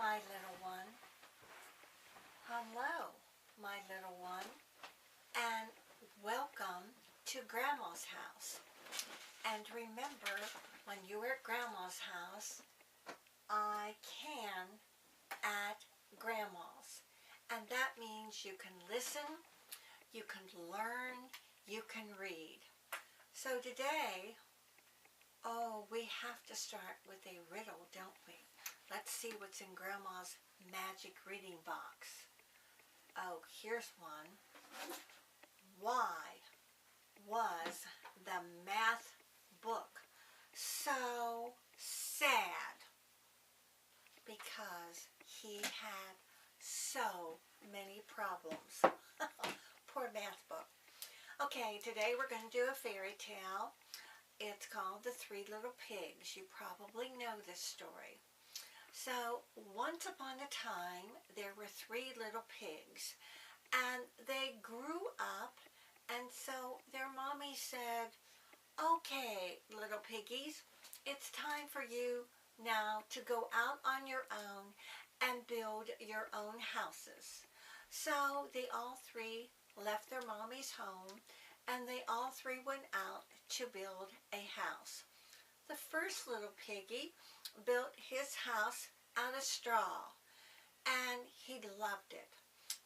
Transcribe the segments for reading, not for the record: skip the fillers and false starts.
my little one. Hello, my little one, and welcome to Grandma's house. And remember, when you're at Grandma's house, I can at Grandma's. And that means you can listen, you can learn, you can read. So today, we have to start with a riddle, don't we? Let's see what's in Grandma's magic reading box. Oh, here's one. Why was the math book so sad? Because he had so many problems. Poor math book. Okay, today we're going to do a fairy tale. It's called The Three Little Pigs. You probably know this story. So, once upon a time, there were three little pigs, and they grew up, and so their mommy said, "Okay, little piggies, it's time for you now to go out on your own and build your own houses." So, they all three left their mommy's home, and they all three went out to build a house. The first little piggy built his house out of straw, and he loved it.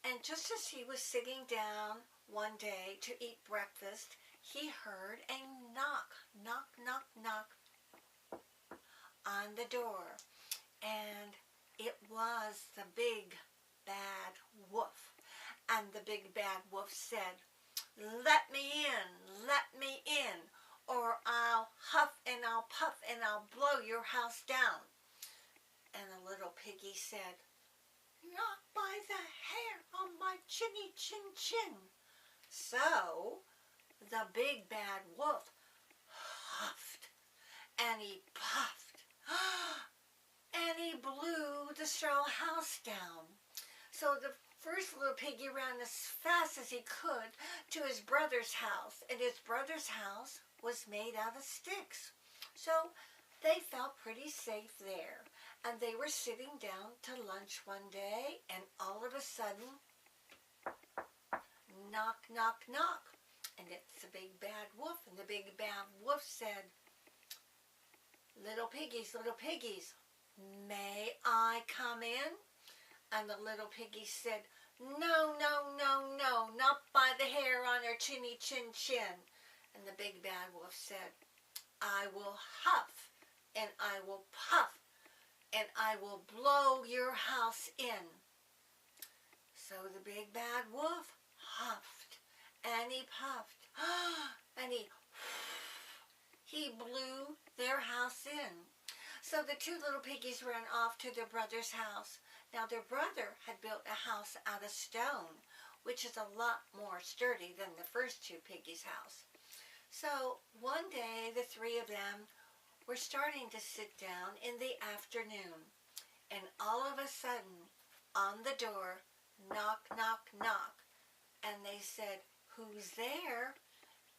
And just as he was sitting down one day to eat breakfast, he heard a knock, knock, knock, knock on the door. And it was the big bad wolf. And the big bad wolf said, "Let me in, or I'll huff and I'll puff and I'll blow your house down." And the little piggy said, "Not by the hair on my chinny chin chin." So the big bad wolf huffed and he puffed and he blew the straw house down. So the first little piggy ran as fast as he could to his brother's house, and his brother's house was made out of sticks. So they felt pretty safe there, and they were sitting down to lunch one day, and all of a sudden, knock, knock, knock, and it's the big bad wolf, and the big bad wolf said, little piggies, may I come in?" And the little piggy said, "No, no, no, no, not by the hair on her chinny chin chin." And the big bad wolf said, "I will huff and I will puff and I will blow your house in." So the big bad wolf huffed and he puffed and he blew their house in. So the two little piggies ran off to their brother's house. Now their brother had built a house out of stone, which is a lot more sturdy than the first two piggies' house. So one day the three of them were starting to sit down in the afternoon, and all of a sudden on the door, knock, knock, knock, and they said, "Who's there?"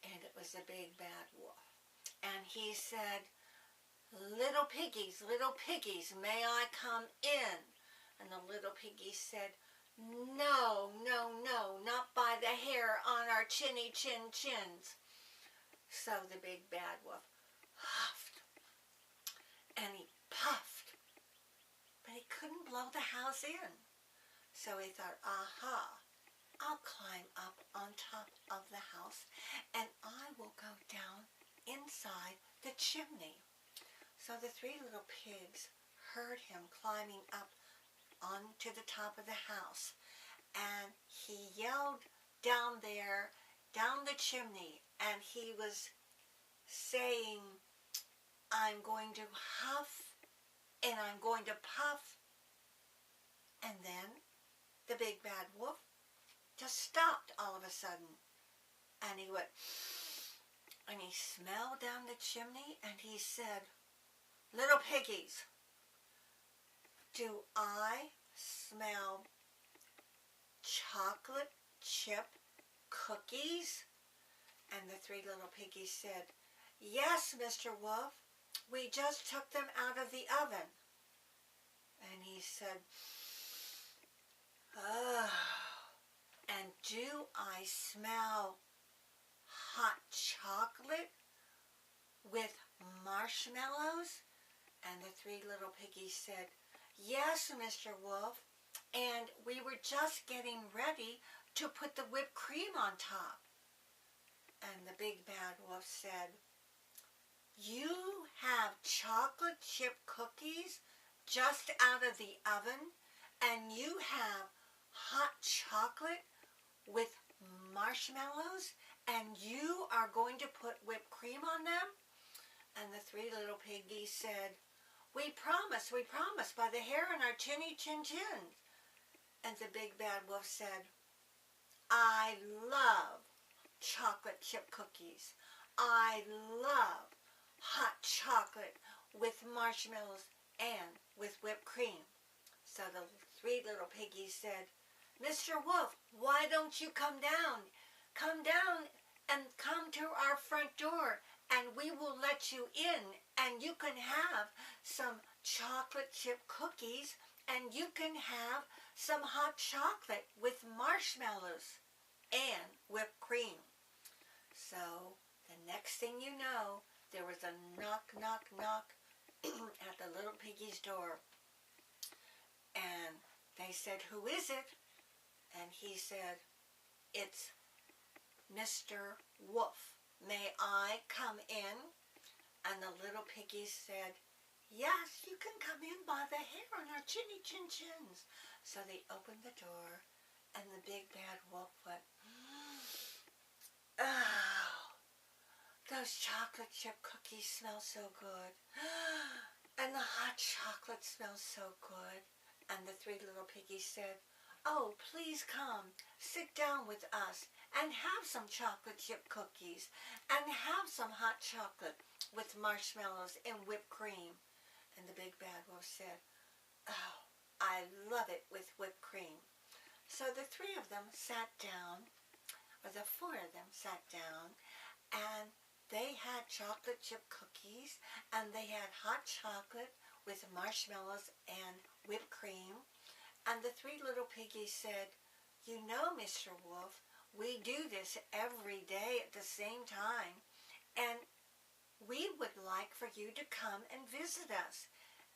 And it was the big bad wolf. And he said, little piggies, may I come in?" And the little piggy said, "No, no, no, not by the hair on our chinny chin chins." So the big bad wolf huffed and he puffed, but he couldn't blow the house in. So he thought, aha, I'll climb up on top of the house and I will go down inside the chimney. So the three little pigs heard him climbing up onto the top of the house, and he yelled down there, down the chimney, and he was saying, "I'm going to huff and I'm going to puff." And then the big bad wolf just stopped all of a sudden, and he went, and he smelled down the chimney, and he said, "Little piggies, do I smell chocolate chip cookies?" And the three little piggies said, "Yes, Mr. Wolf, we just took them out of the oven." And he said, oh, and do I smell hot chocolate with marshmallows? And the three little piggies said, yes, Mr. Wolf, and we were just getting ready to put the whipped cream on top. And the big bad wolf said, you have chocolate chip cookies just out of the oven, and you have hot chocolate with marshmallows, and you are going to put whipped cream on them? And the three little piggies said, we promise, by the hair on our chinny chin chins. And the big bad wolf said, I love chocolate chip cookies. I love hot chocolate with marshmallows and with whipped cream. So the three little piggies said, Mr. Wolf, why don't you come down? Come down and come to our front door, and we will let you in, and you can have some chocolate chip cookies, and you can have some hot chocolate with marshmallows and whipped cream. So the next thing you know, there was a knock, knock, knock at the little piggy's door. And they said, who is it? And he said, it's Mr. Wolf. May I come in? And the little piggies said, yes, you can come in by the hair on our chinny chin chins. So they opened the door, and the big bad wolf went, oh, those chocolate chip cookies smell so good. And the hot chocolate smells so good. And the three little piggies said, oh, please come, sit down with us and have some chocolate chip cookies and have some hot chocolate with marshmallows and whipped cream. And the big bad wolf said, oh, I love it with whipped cream. So the three of them sat down, or the four of them sat down, and they had chocolate chip cookies, and they had hot chocolate with marshmallows and whipped cream. And the three little piggies said, you know, Mr. Wolf, we do this every day at the same time, and we would like for you to come and visit us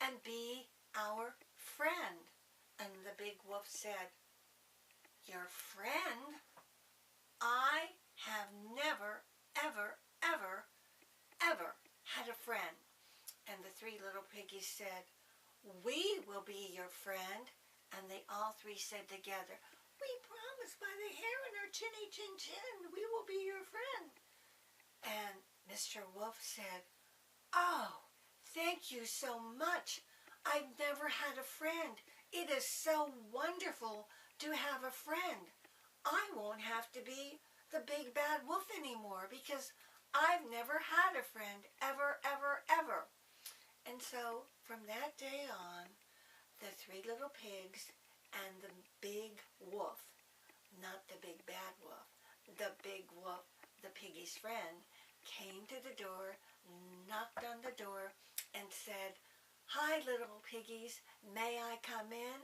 and be our friend. And the big wolf said, your friend? I have never, ever, ever, ever had a friend. And the three little piggies said, we will be your friend. And they all three said together, we promise by the hair on our chinny chin chin, we will be your friend. And Mr. Wolf said, oh, thank you so much. I've never had a friend. It is so wonderful to have a friend. I won't have to be the big bad wolf anymore because I've never had a friend ever, ever, ever. And so from that day on, the three little pigs and the big wolf, not the big bad wolf, the big wolf, the piggy's friend, came to the door, knocked on the door, and said, hi, little piggies, may I come in?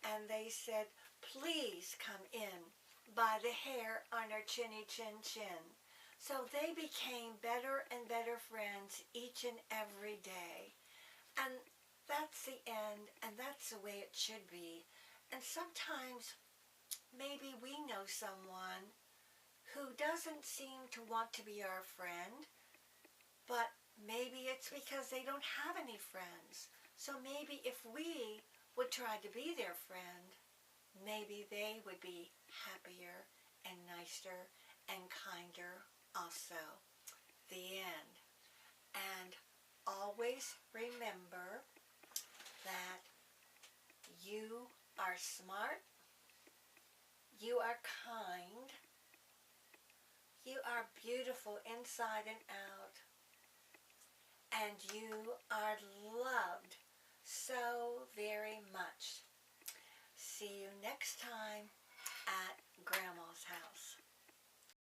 And they said, please come in by the hair on our chinny chin chin. So they became better and better friends each and every day. And that's the end, and that's the way it should be. And sometimes maybe we know someone who doesn't seem to want to be our friend, but maybe it's because they don't have any friends. So maybe if we would try to be their friend, maybe they would be happier and nicer and kinder also. The end. And always remember that you are smart, you are kind, you are beautiful inside and out, and you are loved so very much. See you next time at Grandma's house.